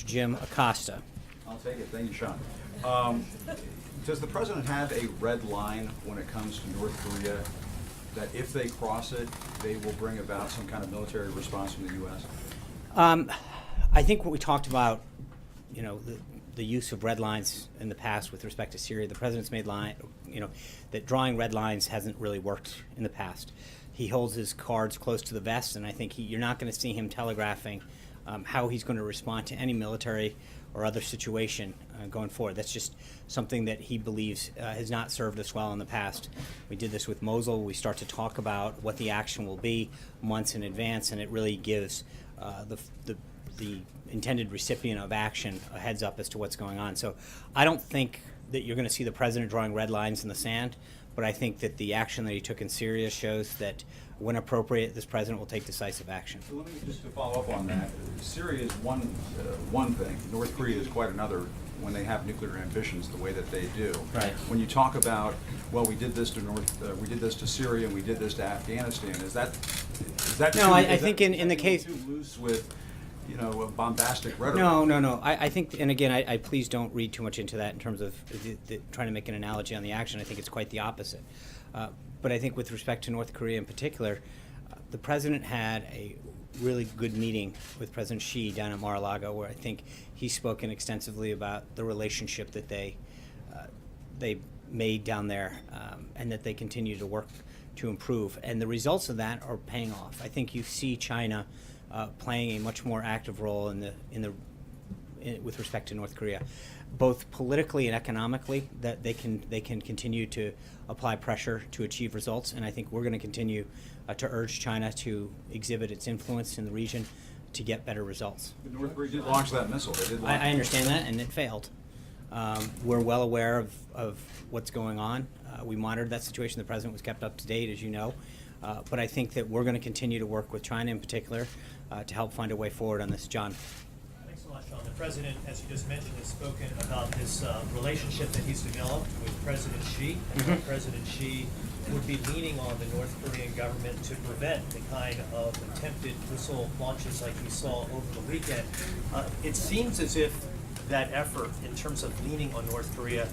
Jim Acosta. I'll take it. Thank you, Sean. Does the president have a red line when it comes to North Korea that if they cross it, they will bring about some kind of military response from the U.S.? I think what we talked about, the use of red lines in the past with respect to Syria, the president's made that drawing red lines hasn't really worked in the past. He holds his cards close to the vest, and I think you're not going to see him telegraphing how he's going to respond to any military or other situation going forward. That's just something that he believes has not served us well in the past. We did this with Mosul. We start to talk about what the action will be months in advance, and it really gives the intended recipient of action a heads up as to what's going on. So I don't think that you're going to see the president drawing red lines in the sand, but I think that the action that he took in Syria shows that when appropriate, this president will take decisive action. So let me just to follow up on that. Syria is one thing. North Korea is quite another when they have nuclear ambitions the way that they do. Right. When you talk about, well, we did this to Syria and we did this to Afghanistan, is that no? I think in the case too loose with bombastic rhetoric. No. I think, and again, I please don't read too much into that in terms of trying to make an analogy on the action. I think it's quite the opposite. But I think with respect to North Korea in particular, the president had a really good meeting with President Xi down at Mar-a-Lago, where I think he's spoken extensively about the relationship that they made down there, and that they continue to work to improve. And the results of that are paying off. I think you see China playing a much more active role with respect to North Korea, both politically and economically. That they can continue to apply pressure to achieve results, and I think we're going to continue to urge China to exhibit its influence in the region to get better results. But North Korea did launch that missile. They did launch I understand that, and it failed. We're well aware of what's going on. We monitored that situation. The president was kept up to date, as you know. But I think that we're going to continue to work with China in particular to help find a way forward on this. John. Thanks a lot, Sean. The president, as you just mentioned, has spoken about this relationship that he's developed with President Xi. And President Xi would be leaning on the North Korean government to prevent the kind of attempted missile launches like we saw over the weekend. It seems as if that effort, in terms of leaning on North Korea,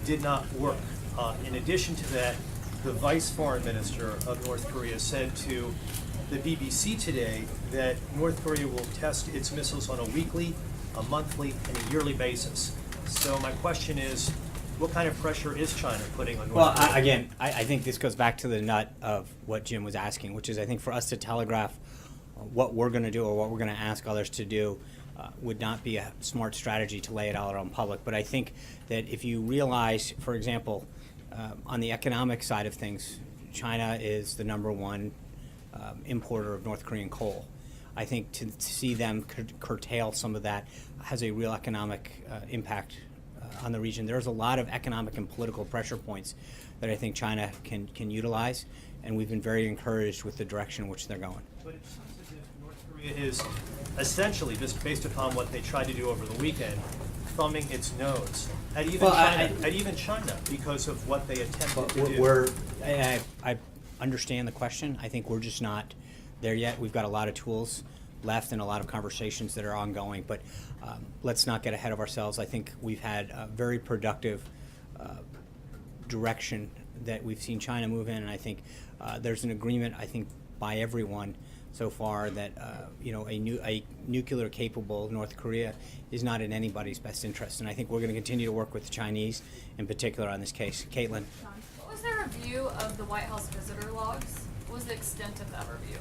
did not work. In addition to that, the vice foreign minister of North Korea said to the BBC today that North Korea will test its missiles on a weekly, a monthly, and a yearly basis. So my question is, what kind of pressure is China putting on North Korea? I think this goes back to the nut of what Jim was asking, which is I think for us to telegraph what we're going to do or what we're going to ask others to do would not be a smart strategy to lay it out on public. But I think that if you realize, for example, on the economic side of things, China is the number one importer of North Korean coal. I think to see them curtail some of that has a real economic impact on the region. There's a lot of economic and political pressure points that I think China can utilize, and we've been very encouraged with the direction in which they're going. But it seems as if North Korea is essentially, just based upon what they tried to do over the weekend, thumbing its nose at even China because of what they attempted to do. I understand the question. I think we're just not there yet. We've got a lot of tools left and a lot of conversations that are ongoing, but let's not get ahead of ourselves. I think we've had a very productive direction that we've seen China move in, and I think there's an agreement, I think, by everyone so far that a nuclear capable North Korea is not in anybody's best interest, and I think we're going to continue to work with the Chinese in particular on this case. Caitlin. What was their review of the White House visitor logs? What was the extent of that review?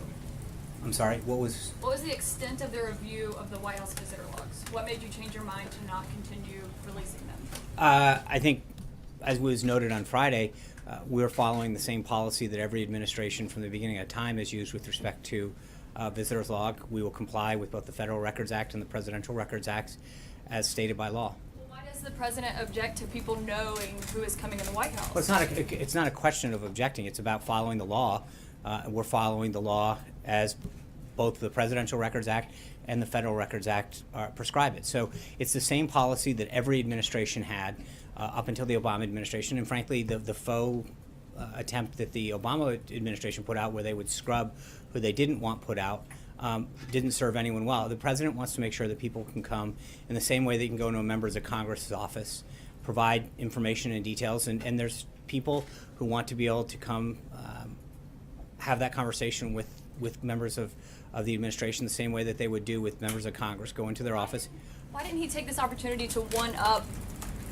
I'm sorry, what was the extent of their review of the White House visitor logs? What made you change your mind to not continue releasing them? I think, as was noted on Friday, we're following the same policy that every administration from the beginning of time has used with respect to visitors log. We will comply with both the Federal Records Act and the Presidential Records Act as stated by law. Well, why does the president object to people knowing who is coming in the White House? Well, it's not a question of objecting. It's about following the law. We're following the law as both the Presidential Records Act and the Federal Records Act prescribe it. So it's the same policy that every administration had up until the Obama administration, and frankly, the faux attempt that the Obama administration put out where they would scrub who they didn't want put out didn't serve anyone well. The president wants to make sure that people can come in the same way that you can go into a members of Congress's office, provide information and details, and there's people who want to be able to come have that conversation with members of the administration the same way that they would do with members of Congress, go into their office. Why didn't he take this opportunity to one-up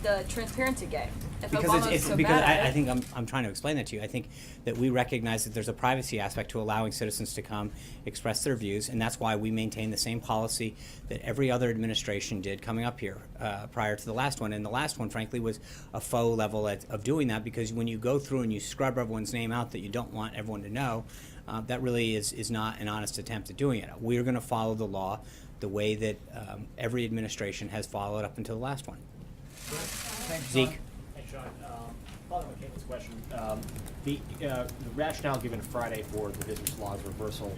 the transparency game? If Because Obama was so bad at I it? think I'm trying to explain that to you. I think that we recognize that there's a privacy aspect to allowing citizens to come express their views, and that's why we maintain the same policy that every other administration did coming up here prior to the last one. And the last one, frankly, was a faux level of doing that, because when you go through and you scrub everyone's name out that you don't want everyone to know, that really is not an honest attempt at doing it. We're going to follow the law the way that every administration has followed up until the last one. Zeke? Hey, Sean. Following on Caitlin's question, the rationale given Friday for the visitors' law's reversal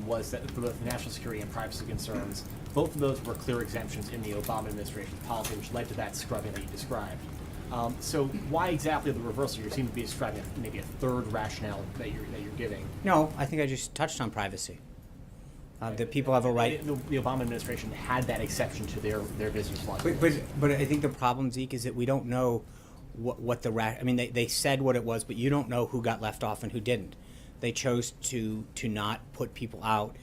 was that for both national security and privacy concerns, both of those were clear exemptions in the Obama administration policy, which led to that scrubbing that you described. So why exactly the reversal? You seem to be describing maybe a third rationale that you're giving. No, I think I just touched on privacy. That people have a right. The Obama administration had that exception to their visitors' law. But I think the problem, Zeke, is that we don't know what the I mean, they said what it was, but you don't know who got left off and who didn't. They chose to not put people out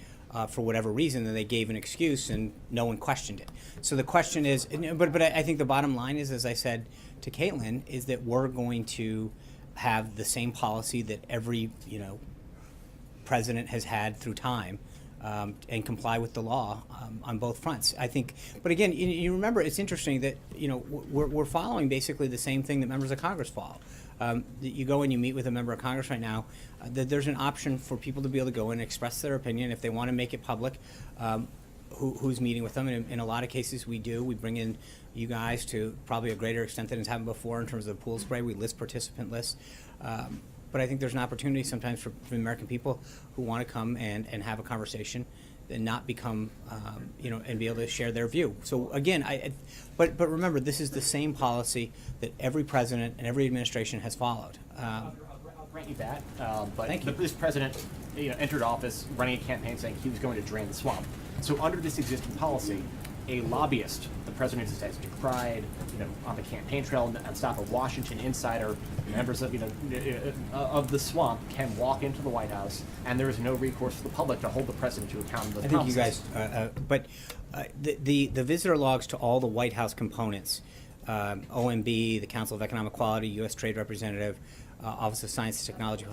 for whatever reason, and they gave an excuse, and no one questioned it. So the question is, but I think the bottom line is, as I said to Caitlin, is that we're going to have the same policy that every president has had through time. And comply with the law on both fronts. I think, but again, you remember, it's interesting that we're following basically the same thing that members of Congress follow. You go and you meet with a member of Congress right now. That there's an option for people to be able to go and express their opinion if they want to make it public. Who's meeting with them? And in a lot of cases, we do. We bring in you guys to probably a greater extent than has happened before in terms of the pool spray. We list participant lists. But I think there's an opportunity sometimes for the American people who want to come and have a conversation and not become, and be able to share their view. So again, but remember, this is the same policy that every president and every administration has followed. I'll grant you that, but Thank you. this president entered office running a campaign saying he was going to drain the swamp. So under this existing policy, a lobbyist, the president has decried, on the campaign trail and stop a Washington insider, members of, of the swamp can walk into the White House, and there is no recourse to the public to hold the president to account. I think you guys, the visitor logs to all the White House components, OMB, the Council of Economic Quality, U.S. Trade Representative, Office of Science and Technology.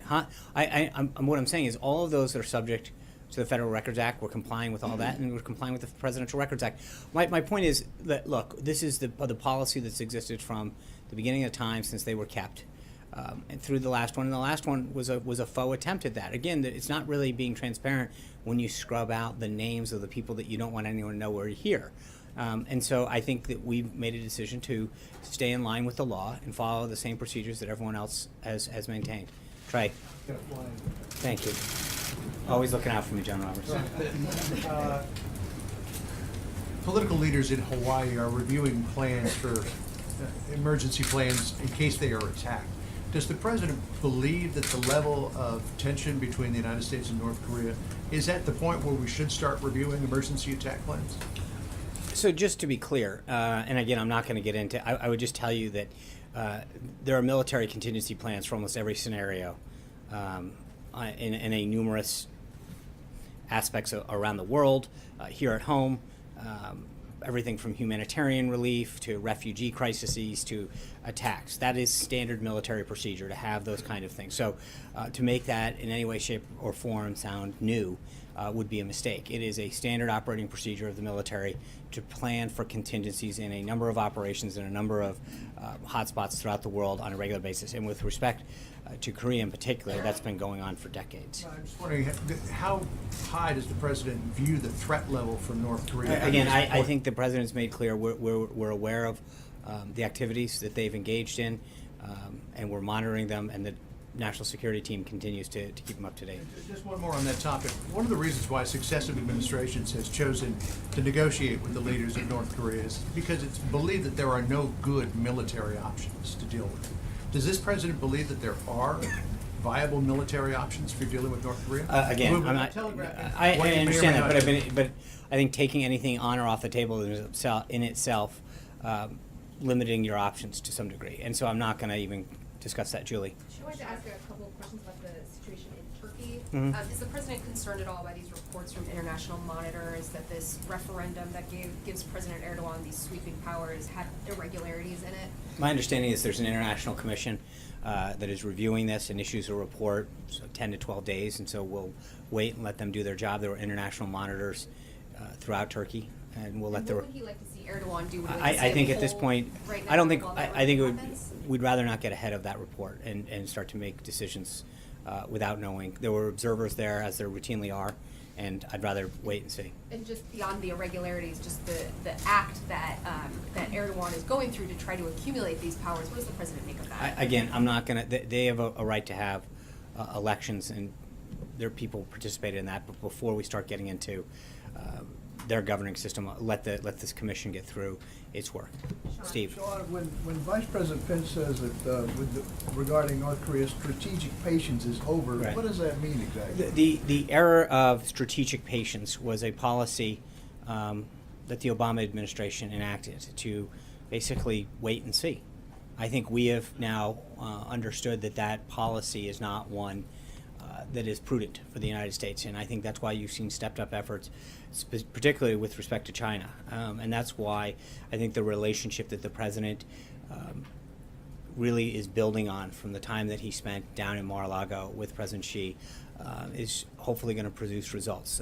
What I'm saying is all of those that are subject to the Federal Records Act, we're complying with all that, and we're complying with the Presidential Records Act. My point is that, look, this is the policy that's existed from the beginning of time since they were kept, and through the last one. And the last one was a faux attempt at that. Again, it's not really being transparent when you scrub out the names of the people that you don't want anyone to know were here. And so I think that we've made a decision to stay in line with the law and follow the same procedures that everyone else has maintained. Trey. Thank you. Always looking out for me, John Roberts. Political leaders in Hawaii are reviewing plans for emergency plans in case they are attacked. Does the president believe that the level of tension between the United States and North Korea is at the point where we should start reviewing emergency attack plans? So just to be clear, and again, I'm not going to get into, I would just tell you that there are military contingency plans for almost every scenario in a numerous aspects around the world, here at home, everything from humanitarian relief to refugee crises to attacks. That is standard military procedure to have those kind of things. So to make that in any way, shape, or form sound new would be a mistake. It is a standard operating procedure of the military to plan for contingencies in a number of operations in a number of hotspots throughout the world on a regular basis. And with respect to Korea in particular, that's been going on for decades. I'm just wondering, how high does the president view the threat level from North Korea? Again, I think the president's made clear we're aware of the activities that they've engaged in, and we're monitoring them, and the national security team continues to keep them up to date. Just one more on that topic. One of the reasons why successive administrations has chosen to negotiate with the leaders of North Korea is because it's believed that there are no good military options to deal with. Does this president believe that there are viable military options for dealing with North Korea? Again, We're I'm not. telegraphing I what you may or understand may that, not but do. but I think taking anything on or off the table in itself, limiting your options to some degree, and so I'm not going to even discuss that, Julie. I wanted to ask a couple of questions about the situation in Turkey. Mhm. Is the president concerned at all by these reports from international monitors that this referendum that gives President Erdogan these sweeping powers had irregularities in it? My understanding is there's an international commission that is reviewing this and issues a report, so 10 to 12 days, and so we'll wait and let them do their job. There were international monitors throughout Turkey, and we'll let And the. what would he like to see Erdogan do? Would he like to see I him think at this hold point, right I don't now think, while that I think review happens? we'd rather not get ahead of that report and start to make decisions without knowing. There were observers there, as there routinely are, and I'd rather wait and see. And just beyond the irregularities, just the act that that Erdogan is going through to try to accumulate these powers, what does the president make of that? Again, I'm not going to, they have a right to have elections, and their people participated in that, but before we start getting into their governing system, let this commission get through its work. Steve? Sean, when Vice President Pence says that regarding North Korea's strategic patience is over, Right. what does that mean exactly? The era of strategic patience was a policy that the Obama administration enacted to basically wait and see. I think we have now understood that policy is not one that is prudent for the United States, and I think that's why you've seen stepped up efforts, particularly with respect to China, and that's why I think the relationship that the president really is building on from the time that he spent down in Mar-a-Lago with President Xi is hopefully going to produce results.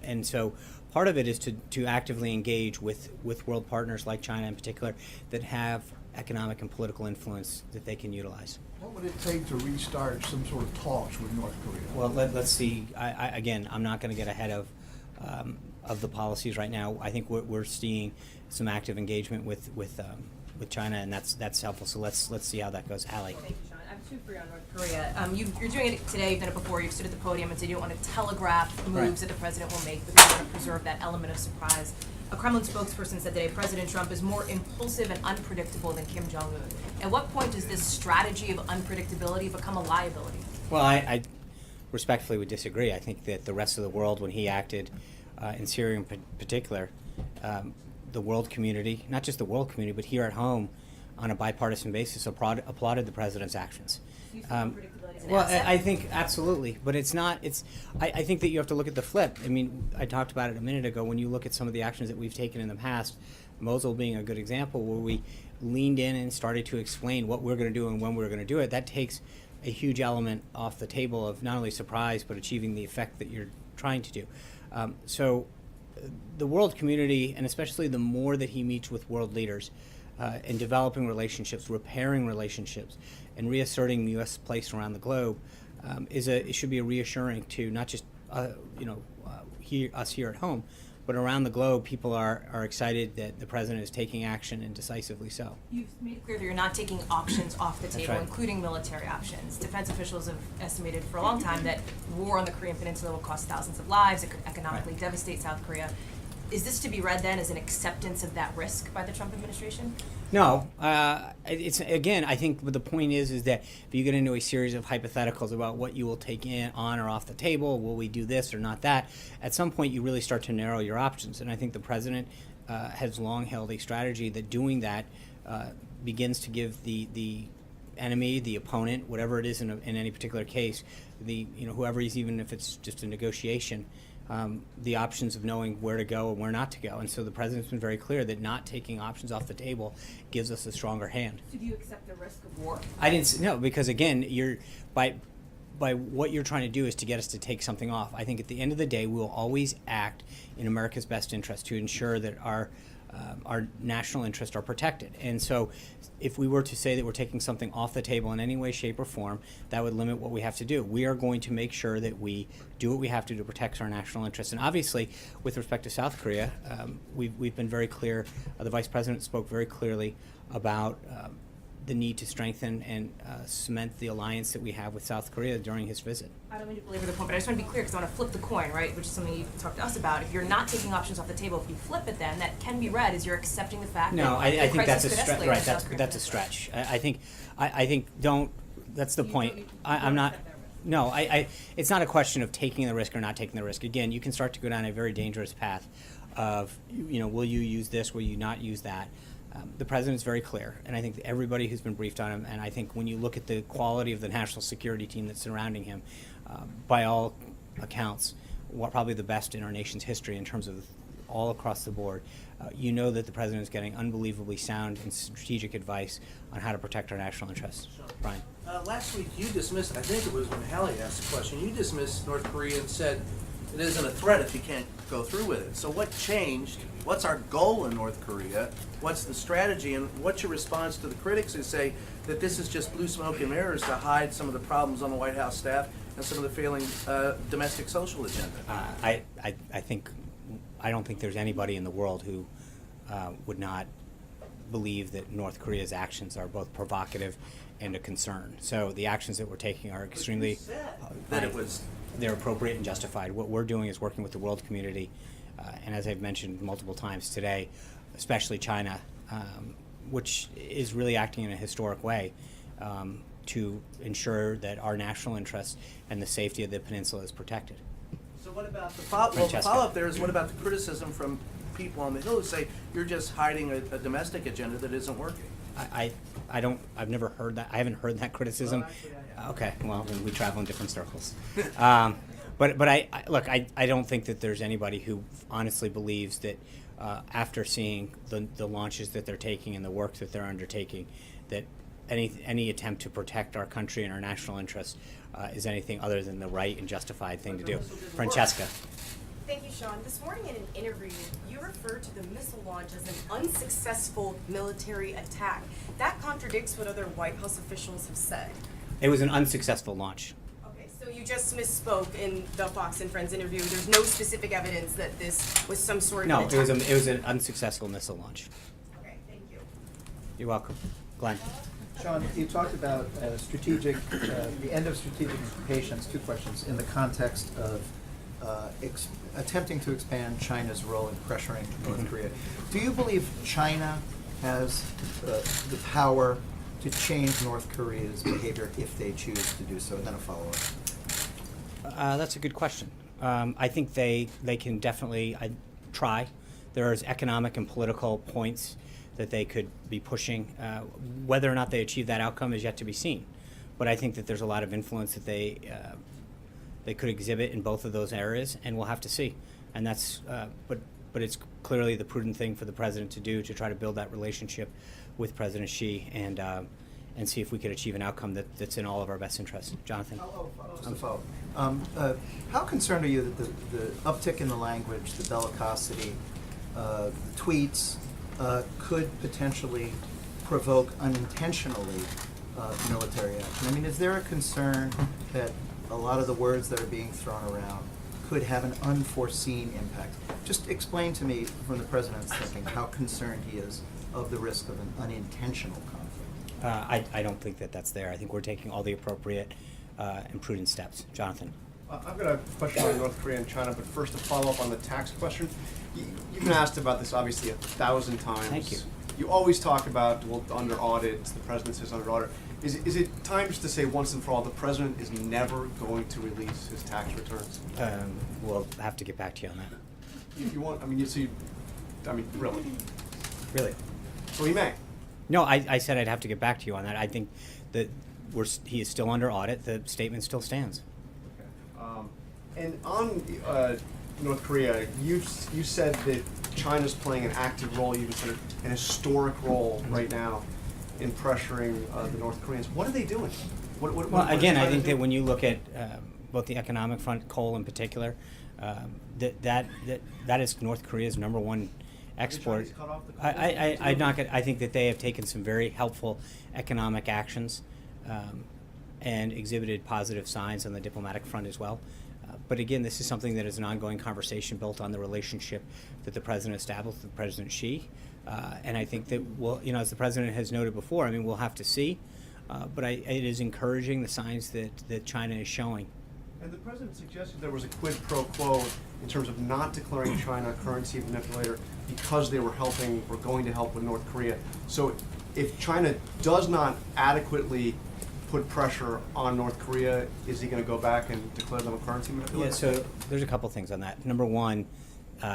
And so part of it is to actively engage with world partners like China in particular that have economic and political influence that they can utilize. What would it take to restart some sort of talks with North Korea? Well, let's see. Again, I'm not going to get ahead of the policies right now. I think we're seeing some active engagement with China, and that's helpful. So let's see how that goes. Allie. Thank you, Sean. I have two for you on North Korea. You're doing it today, you've done it before, you've stood at the podium and said you don't want to telegraph moves Right. that the president will make because you want to preserve that element of surprise. A Kremlin spokesperson said today President Trump is more impulsive and unpredictable than Kim Jong At what point does this strategy of unpredictability become a liability? Well, I respectfully would disagree. I think that the rest of the world, when he acted in Syria in particular, the world community, not just the world community, but here at home, on a bipartisan basis, applauded the president's actions. You see unpredictability as an Well, asset? I think absolutely, but it's not. I think that you have to look at the flip. I mean, I talked about it a minute ago. When you look at some of the actions that we've taken in the past, Mosul being a good example, where we leaned in and started to explain what we're going to do and when we're going to do it. That takes a huge element off the table of not only surprise but achieving the effect that you're trying to do. So the world community, and especially the more that he meets with world leaders, and developing relationships, repairing relationships, and reasserting the U.S. place around the globe, it should be reassuring to not just us here at home, but around the globe. People are excited that the president is taking action, and decisively so. You've made it clear that you're not taking options off the table, right. including military options. Defense officials have estimated for a long time that war on the Korean Peninsula will cost thousands of lives. It could economically devastate South Korea. Is this to be read then as an acceptance of that risk by the Trump administration? No, it's again. I think the point is that if you get into a series of hypotheticals about what you will take on or off the table, will we do this or not that? At some point, you really start to narrow your options, and I think the president has long held a strategy that doing that begins to give the enemy, the opponent, whatever it is in any particular case, whoever he's, even if it's just a negotiation. The options of knowing where to go and where not to go. And so the president's been very clear that not taking options off the table gives us a stronger hand. So do you accept the risk of war? I didn't no, because again, by what you're trying to do is to get us to take something off. I think at the end of the day, we will always act in America's best interest to ensure that our national interests are protected. And so if we were to say that we're taking something off the table in any way, shape, or form, that would limit what we have to do. We are going to make sure that we do what we have to protect our national interests. And obviously, with respect to South Korea, we've been very clear. The Vice President spoke very clearly about the need to strengthen and cement the alliance that we have with South Korea during his visit. I don't mean to belabor the point, but I just want to be clear because I want to flip the coin, right, which is something you've talked to us about. If you're not taking options off the table, if you flip it then, that can be read as you're accepting the fact No, that I the think that's crisis a could stretch. escalate Right, in South that's a Korea. stretch. I think don't. That's the point. I'm not. No, it's not a question of taking the risk or not taking the risk. Again, you can start to go down a very dangerous path of, will you use this, will you not use that? The president's very clear, and I think that everybody who's been briefed on him, and I think when you look at the quality of the national security team that's surrounding him, by all accounts, probably the best in our nation's history in terms of all across the board, you know that the president is getting unbelievably sound and strategic advice on how to protect our national interests. Brian. Last week you dismissed, I think it was when Hallie asked the question, you dismissed North Korea and said it isn't a threat if you can't go through with it. So what changed? What's our goal in North Korea? What's the strategy? And what's your response to the critics who say that this is just blue smoke and mirrors to hide some of the problems on the White House staff and some of the failing domestic social agenda? I don't think there's anybody in the world who would not believe that North Korea's actions are both provocative and a concern. So the actions that we're taking are extremely they're appropriate and justified. What we're doing is working with the world community, and as I've mentioned multiple times today, especially China, which is really acting in a historic way to ensure that our national interests and the safety of the peninsula is protected. So what about the follow-up there is what about the criticism from people on the Hill who say you're just hiding a domestic agenda that isn't working? I've never heard that. I haven't heard that criticism. Well, actually, I have. Okay, well, then we travel in different circles. But I don't think that there's anybody who honestly believes that after seeing the launches that they're taking and the work that they're undertaking, that any attempt to protect our country and our national interests is anything other than the right and justified thing to do. Francesca. Thank you, Sean. This morning in an interview, you referred to the missile launch as an unsuccessful military attack. That contradicts what other White House officials have said. It was an unsuccessful launch. Okay, so you just misspoke in the Fox and Friends interview. There's no specific evidence that this was some sort of No, an attack. it was an unsuccessful missile launch. Okay, thank you. You're welcome. Glenn. Sean, you talked about the end of strategic patience, two questions, in the context of attempting to expand China's role in pressuring North Korea. Do you believe China has the power to change North Korea's behavior if they choose to do so? And then a follow-up. That's a good question. I think they can definitely try. There's economic and political points that they could be pushing. Whether or not they achieve that outcome is yet to be seen. But I think that there's a lot of influence that they could exhibit in both of those areas, and we'll have to see. And that's, but it's clearly the prudent thing for the president to do to try to build that relationship with President Xi and see if we could achieve an outcome that's in all of our best interests. Jonathan. How concerned are you that the uptick in the language, the bellicosity, the tweets could potentially provoke unintentionally military action? I mean, is there a concern that a lot of the words that are being thrown around could have an unforeseen impact? Just explain to me from the president's thinking how concerned he is of the risk of an unintentional conflict. I don't think that that's there. I think we're taking all the appropriate and prudent steps. Jonathan. I've got a question on North Korea and China, but first a follow-up on the tax question. You've been asked about this obviously 1,000 times. Thank you. You always talk about, well, under audit, the president says under audit. Is it time just to say once and for all, the president is never going to release his tax returns? We'll have to get back to you on that. You want, really? Really? So he may. No, I said I'd have to get back to you on that. I think that he is still under audit. The statement still stands. Okay. And on North Korea, you said that China's playing an active role, you even said an historic role right now in pressuring the North Koreans. What are they doing? Well, again, I think that when you look at both the economic front, coal in particular, that is North Korea's number one export. I think that they have taken some very helpful economic actions and exhibited positive signs on the diplomatic front as well. But again, this is something that is an ongoing conversation built on the relationship that the president established with President Xi. And I think that, as the president has noted before, we'll have to see. But it is encouraging the signs that China is showing. And the president suggested there was a quid pro quo in terms of not declaring China a currency manipulator because they were helping or going to help with North Korea. So if China does not adequately put pressure on North Korea? Is he going to go back and declare them a currency manipulator? Yeah, so there's a couple things on that. Number one,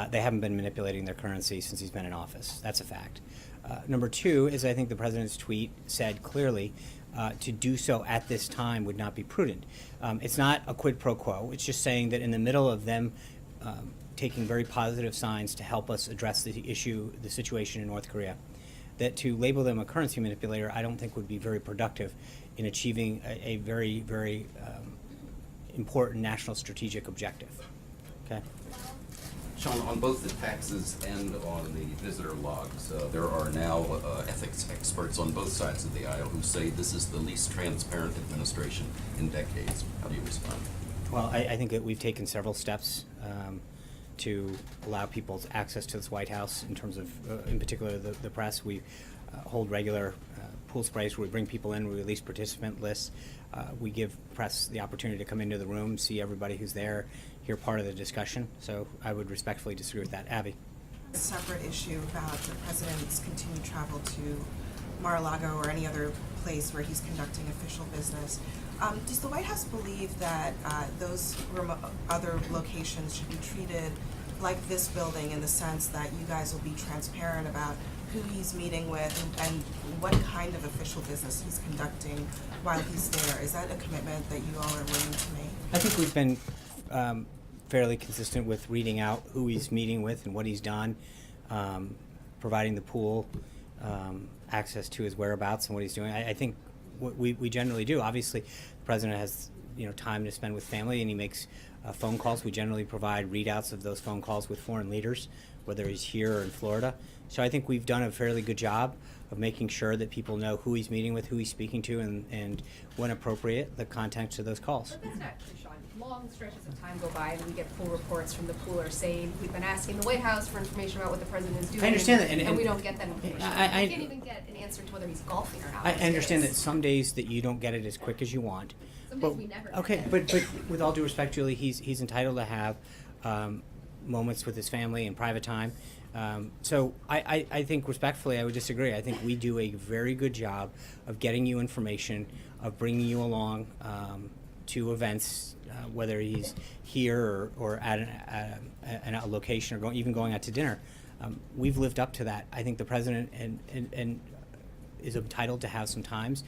they haven't been manipulating their currency since he's been in office. That's a fact. Number two is I think the president's tweet said clearly to do so at this time would not be prudent. It's not a quid pro quo. It's just saying that in the middle of them taking very positive signs to help us address the issue, the situation in North Korea, that to label them a currency manipulator I don't think would be very productive in achieving a very, very important national strategic objective. Okay? Sean, on both the taxes and on the visitor logs, there are now ethics experts on both sides of the aisle who say this is the least transparent administration in decades. How do you respond? Well, I think that we've taken several steps to allow people's access to this White House in terms of, in particular, the press. We hold regular pool sprays where we bring people in, we release participant lists. We give press the opportunity to come into the room, see everybody who's there, hear part of the discussion. So I would respectfully disagree with that. Abby? A separate issue about the president's continued travel to Mar-a-Lago or any other place where he's conducting official business. Does the White House believe that those other locations should be treated like this building in the sense that you guys will be transparent about who he's meeting with and what kind of official business he's conducting while he's there? Is that a commitment that you all are willing to make? I think we've been fairly consistent with reading out who he's meeting with and what he's done, providing the pool access to his whereabouts and what he's doing. I think what we generally do. Obviously, the president has time to spend with family, and he makes phone calls. We generally provide readouts of those phone calls with foreign leaders, whether he's here or in Florida. So I think we've done a fairly good job of making sure that people know who he's meeting with, who he's speaking to, and when appropriate, the context of those calls. But that's not true, Sean. Long stretches of time go by and we get pool reports from the poolers saying we've been asking the White House for information about what the president is doing. I understand that, and we don't get that information. I We can't even get an answer to whether he's golfing or not. I understand that some days that you don't get it as quick as you want. Some But, days we never okay, get it. but with all due respect, Julie, he's entitled to have moments with his family and private time. So I think respectfully, I would disagree. I think we do a very good job of getting you information, of bringing you along to events, whether he's here or at a location or even going out to dinner. We've lived up to that. I think the president and is entitled to have some times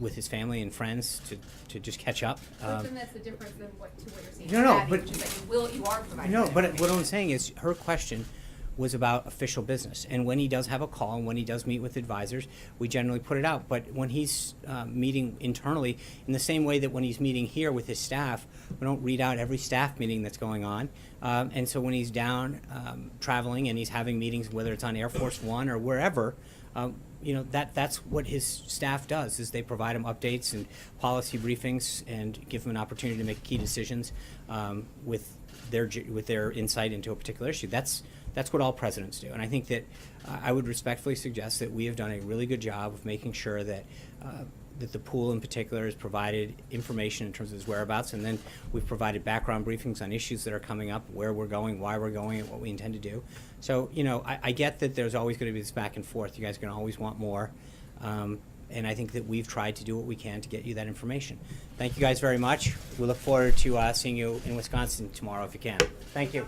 with his family and friends to just catch up. But then that's the difference than what you're saying. No, Abby, but which is that you are providing. No, that but what information. I'm saying is her question was about official business. And when he does have a call and when he does meet with advisors, we generally put it out. But when he's meeting internally, in the same way that when he's meeting here with his staff, we don't read out every staff meeting that's going on. And so when he's down traveling and he's having meetings, whether it's on Air Force One or wherever, that's what his staff does, is they provide him updates and policy briefings and give him an opportunity to make key decisions with their insight into a particular issue. That's what all presidents do. And I think that I would respectfully suggest that we have done a really good job of making sure that the pool in particular has provided information in terms of his whereabouts, and then we've provided background briefings on issues that are coming up, where we're going, why we're going, and what we intend to do. So, I get that there's always going to be this back and forth. You guys are going to always want more. And I think that we've tried to do what we can to get you that information. Thank you guys very much. We look forward to seeing you in Wisconsin tomorrow if you can. Thank you.